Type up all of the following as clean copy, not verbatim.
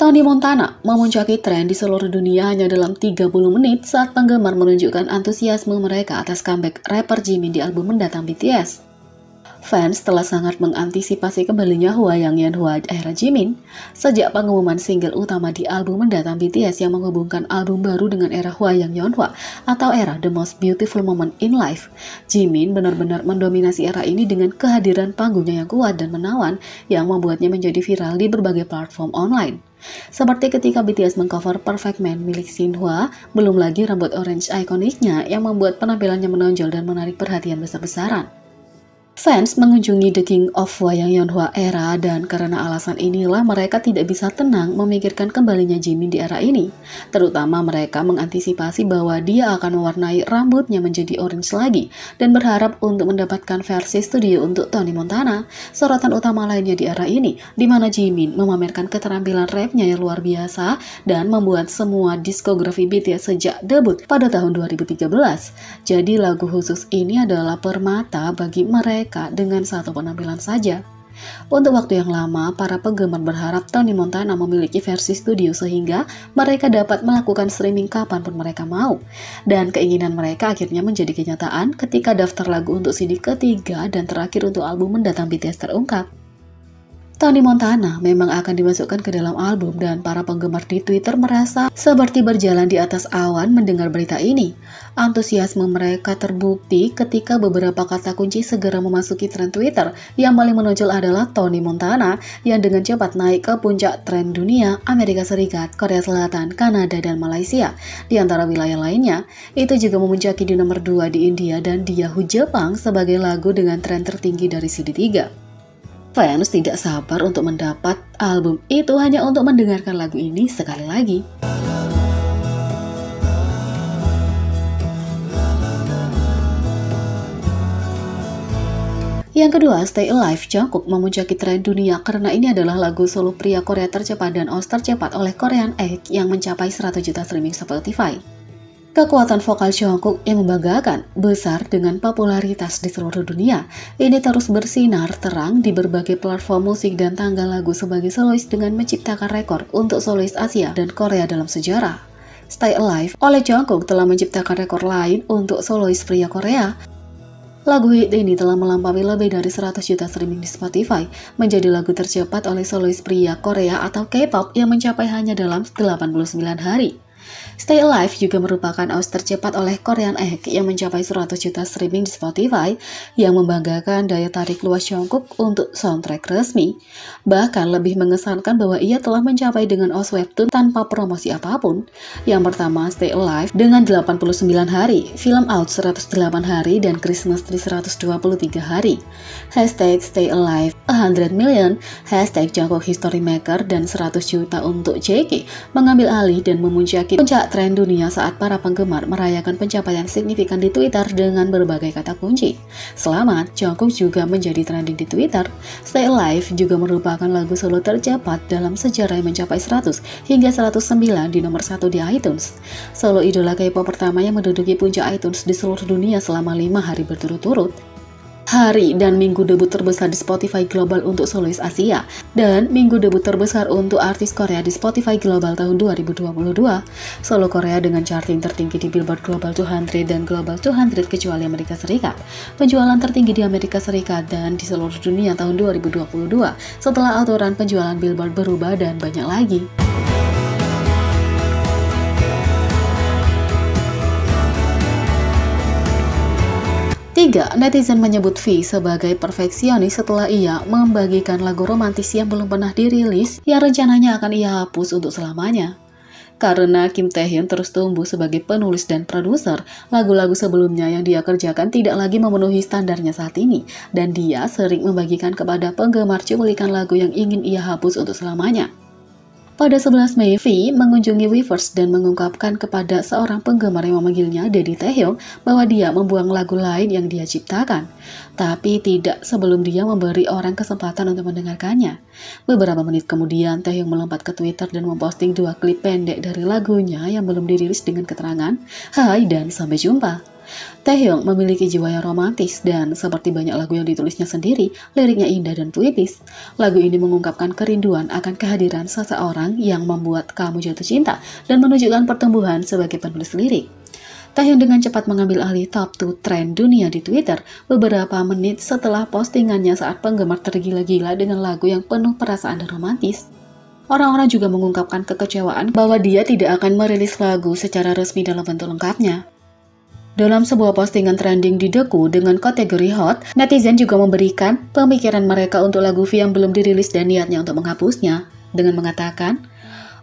Tony Montana memuncaki tren di seluruh dunia hanya dalam 30 menit saat penggemar menunjukkan antusiasme mereka atas comeback rapper Jimin di album mendatang BTS. Fans telah sangat mengantisipasi kembalinya Hwa Yang Yeonhwa era Jimin sejak pengumuman single utama di album mendatang BTS yang menghubungkan album baru dengan era Hwa Yang Yeonhwa atau era The Most Beautiful Moment in Life. Jimin benar-benar mendominasi era ini dengan kehadiran panggungnya yang kuat dan menawan yang membuatnya menjadi viral di berbagai platform online. Seperti ketika BTS mengcover Perfect Man milik Shinhwa, belum lagi rambut orange ikoniknya yang membuat penampilannya menonjol dan menarik perhatian besar-besaran. Fans mengunjungi The King of Hwa Yang Yeonhwa era dan karena alasan inilah mereka tidak bisa tenang memikirkan kembalinya Jimin di era ini. Terutama mereka mengantisipasi bahwa dia akan mewarnai rambutnya menjadi orange lagi dan berharap untuk mendapatkan versi studio untuk Tony Montana. Sorotan utama lainnya di era ini, di mana Jimin memamerkan keterampilan rapnya yang luar biasa dan membuat semua diskografi BTS sejak debut pada tahun 2013. Jadi lagu khusus ini adalah permata bagi mereka dengan satu penampilan saja. Untuk waktu yang lama, para penggemar berharap Tony Montana memiliki versi studio sehingga mereka dapat melakukan streaming kapanpun mereka mau. Dan keinginan mereka akhirnya menjadi kenyataan ketika daftar lagu untuk CD ketiga dan terakhir untuk album mendatang BTS terungkap. Tony Montana memang akan dimasukkan ke dalam album dan para penggemar di Twitter merasa seperti berjalan di atas awan mendengar berita ini. Antusiasme mereka terbukti ketika beberapa kata kunci segera memasuki tren Twitter. Yang paling menonjol adalah Tony Montana yang dengan cepat naik ke puncak tren dunia Amerika Serikat, Korea Selatan, Kanada, dan Malaysia. Di antara wilayah lainnya, itu juga memuncaki di nomor 2 di India dan di Yahoo Jepang sebagai lagu dengan tren tertinggi dari CD3. Fans tidak sabar untuk mendapat album itu hanya untuk mendengarkan lagu ini sekali lagi. Yang kedua, Stay Alive. Jungkook memuncaki tren dunia karena ini adalah lagu solo pria Korea tercepat dan tercepat oleh Korean Egg yang mencapai 100 juta streaming Spotify. Kekuatan vokal Jungkook yang membanggakan, besar dengan popularitas di seluruh dunia. Ini terus bersinar terang di berbagai platform musik dan tanggal lagu sebagai solois dengan menciptakan rekor untuk solois Asia dan Korea dalam sejarah. Stay Alive oleh Jungkook telah menciptakan rekor lain untuk solois pria Korea. Lagu hit ini telah melampaui lebih dari 100 juta streaming di Spotify, menjadi lagu tercepat oleh solois pria Korea atau K-pop yang mencapai hanya dalam 89 hari. Stay Alive juga merupakan tercepat oleh Korean Egg yang mencapai 100 juta streaming di Spotify yang membanggakan daya tarik luas Jungkook untuk soundtrack resmi. Bahkan lebih mengesankan bahwa ia telah mencapai dengan webtoon tanpa promosi apapun. Yang pertama, Stay Alive dengan 89 hari, Film Out 108 hari, dan Christmas Tree 123 hari. Hashtag Stay Alive 100 million, hashtag Jungkook History Maker, dan 100 juta untuk JK mengambil alih dan memuncaki puncak tren dunia saat para penggemar merayakan pencapaian signifikan di Twitter dengan berbagai kata kunci. Selamat, Jungkook juga menjadi trending di Twitter. Stay Alive juga merupakan lagu solo tercepat dalam sejarah yang mencapai 100 hingga 109 di nomor 1 di iTunes. Solo idola K-pop pertama yang menduduki puncak iTunes di seluruh dunia selama 5 hari berturut-turut. Hari dan minggu debut terbesar di Spotify Global untuk solois Asia, dan minggu debut terbesar untuk artis Korea di Spotify Global tahun 2022. Solo Korea dengan charting tertinggi di Billboard Global 200 dan Global 200 kecuali Amerika Serikat. Penjualan tertinggi di Amerika Serikat dan di seluruh dunia tahun 2022 setelah aturan penjualan Billboard berubah dan banyak lagi. 3. Netizen menyebut V sebagai perfeksionis setelah ia membagikan lagu romantis yang belum pernah dirilis yang rencananya akan ia hapus untuk selamanya. Karena Kim Taehyun terus tumbuh sebagai penulis dan produser, lagu-lagu sebelumnya yang dia kerjakan tidak lagi memenuhi standarnya saat ini, dan dia sering membagikan kepada penggemar cuplikan lagu yang ingin ia hapus untuk selamanya. Pada 11 Mei, V mengunjungi Weverse dan mengungkapkan kepada seorang penggemar yang memanggilnya Daddy Taehyung bahwa dia membuang lagu lain yang dia ciptakan, tapi tidak sebelum dia memberi orang kesempatan untuk mendengarkannya. Beberapa menit kemudian, Taehyung melompat ke Twitter dan memposting 2 klip pendek dari lagunya yang belum dirilis dengan keterangan, "Hai dan sampai jumpa." Taehyung memiliki jiwa yang romantis dan seperti banyak lagu yang ditulisnya sendiri, liriknya indah dan puitis. Lagu ini mengungkapkan kerinduan akan kehadiran seseorang yang membuat kamu jatuh cinta dan menunjukkan pertumbuhan sebagai penulis lirik. Taehyung dengan cepat mengambil alih top 2 tren dunia di Twitter beberapa menit setelah postingannya saat penggemar tergila-gila dengan lagu yang penuh perasaan dan romantis. Orang-orang juga mengungkapkan kekecewaan bahwa dia tidak akan merilis lagu secara resmi dalam bentuk lengkapnya. Dalam sebuah postingan trending di Deku dengan kategori hot, netizen juga memberikan pemikiran mereka untuk lagu V yang belum dirilis dan niatnya untuk menghapusnya, dengan mengatakan,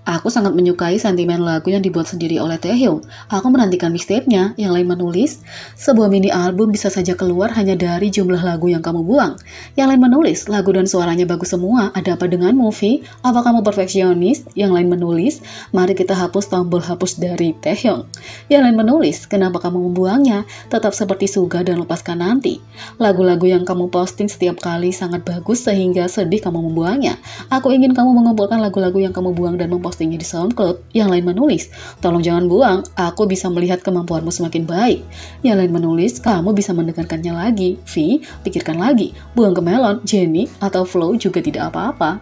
"Aku sangat menyukai sentimen lagu yang dibuat sendiri oleh Taehyung. Aku menantikan mixtape-nya." Yang lain menulis, "Sebuah mini album bisa saja keluar hanya dari jumlah lagu yang kamu buang." Yang lain menulis, "Lagu dan suaranya bagus semua. Ada apa dengan movie? Apa kamu perfeksionis?" Yang lain menulis, "Mari kita hapus tombol hapus dari Taehyung." Yang lain menulis, "Kenapa kamu membuangnya? Tetap seperti Suga dan lepaskan nanti. Lagu-lagu yang kamu posting setiap kali sangat bagus sehingga sedih kamu membuangnya. Aku ingin kamu mengumpulkan lagu-lagu yang kamu buang dan mempostingnya di SoundCloud." Yang lain menulis, "Tolong jangan buang, aku bisa melihat kemampuanmu semakin baik." Yang lain menulis, "Kamu bisa mendengarkannya lagi. V, pikirkan lagi, buang ke Melon, Jennie, atau Flow juga tidak apa-apa."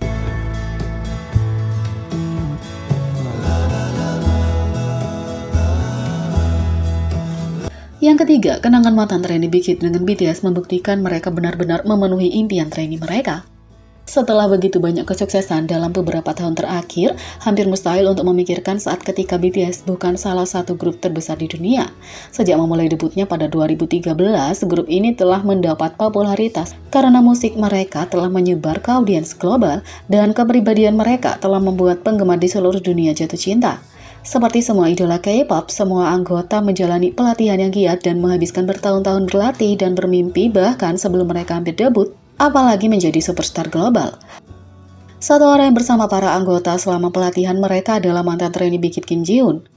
Yang ketiga, kenangan mantan trainee Big Hit dengan BTS membuktikan mereka benar-benar memenuhi impian trainee mereka. Setelah begitu banyak kesuksesan dalam beberapa tahun terakhir, hampir mustahil untuk memikirkan saat ketika BTS bukan salah satu grup terbesar di dunia. Sejak memulai debutnya pada 2013, grup ini telah mendapat popularitas karena musik mereka telah menyebar ke audiens global dan kepribadian mereka telah membuat penggemar di seluruh dunia jatuh cinta. Seperti semua idola K-pop, semua anggota menjalani pelatihan yang giat dan menghabiskan bertahun-tahun berlatih dan bermimpi bahkan sebelum mereka hampir debut, apalagi menjadi superstar global. Satu orang yang bersama para anggota selama pelatihan mereka adalah mantan trainee Big Hit Kim Ji-hoon.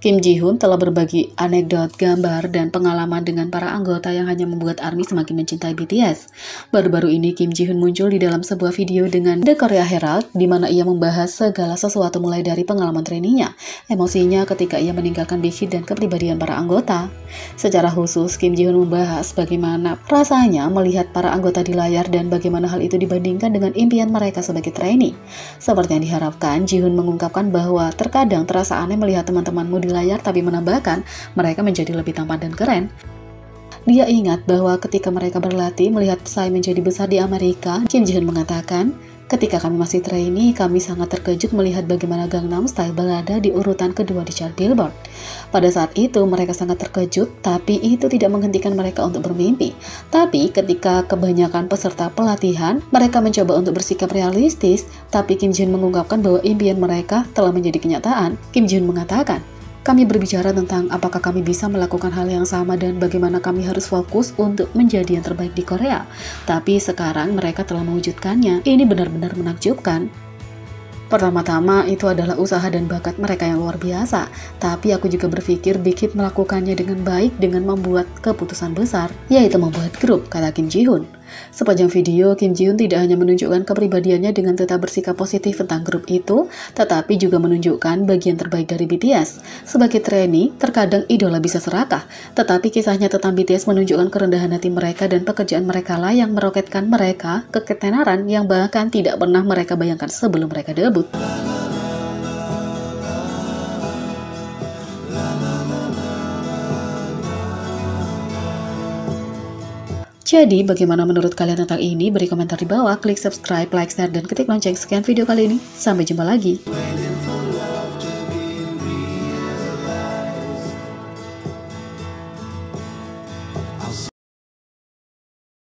Kim Ji-hoon telah berbagi anekdot, gambar, dan pengalaman dengan para anggota yang hanya membuat ARMY semakin mencintai BTS. Baru-baru ini Kim Ji-hoon muncul di dalam sebuah video dengan The Korea Herald, di mana ia membahas segala sesuatu mulai dari pengalaman trainee-nya, emosinya ketika ia meninggalkan Big Hit dan kepribadian para anggota. Secara khusus, Kim Ji-hoon membahas bagaimana rasanya melihat para anggota di layar dan bagaimana hal itu dibandingkan dengan impian mereka sebagai trainee. Seperti yang diharapkan, Ji-hoon mengungkapkan bahwa terkadang terasa aneh melihat teman-temanmu di layar, tapi menambahkan mereka menjadi lebih tampan dan keren. Dia ingat bahwa ketika mereka berlatih melihat Psy menjadi besar di Amerika, Kim Ji-hoon mengatakan, "Ketika kami masih trainee, kami sangat terkejut melihat bagaimana Gangnam Style berada di urutan kedua di chart Billboard. Pada saat itu mereka sangat terkejut, tapi itu tidak menghentikan mereka untuk bermimpi. Tapi ketika kebanyakan peserta pelatihan, mereka mencoba untuk bersikap realistis, tapi Kim Ji-hoon mengungkapkan bahwa impian mereka telah menjadi kenyataan." Kim Ji-hoon mengatakan, "Kami berbicara tentang apakah kami bisa melakukan hal yang sama dan bagaimana kami harus fokus untuk menjadi yang terbaik di Korea. Tapi sekarang mereka telah mewujudkannya. Ini benar-benar menakjubkan. Pertama-tama itu adalah usaha dan bakat mereka yang luar biasa. Tapi aku juga berpikir Big Hit melakukannya dengan baik dengan membuat keputusan besar, yaitu membuat grup," kata Kim Ji-hoon. Sepanjang video, Kim Ji-hoon tidak hanya menunjukkan kepribadiannya dengan tetap bersikap positif tentang grup itu, tetapi juga menunjukkan bagian terbaik dari BTS. Sebagai trainee, terkadang idola bisa serakah, tetapi kisahnya tentang BTS menunjukkan kerendahan hati mereka dan pekerjaan mereka lah yang meroketkan mereka ke ketenaran yang bahkan tidak pernah mereka bayangkan sebelum mereka debut. Jadi, bagaimana menurut kalian tentang ini? Beri komentar di bawah, klik subscribe, like, share, dan ketik lonceng. Sekian video kali ini. Sampai jumpa lagi.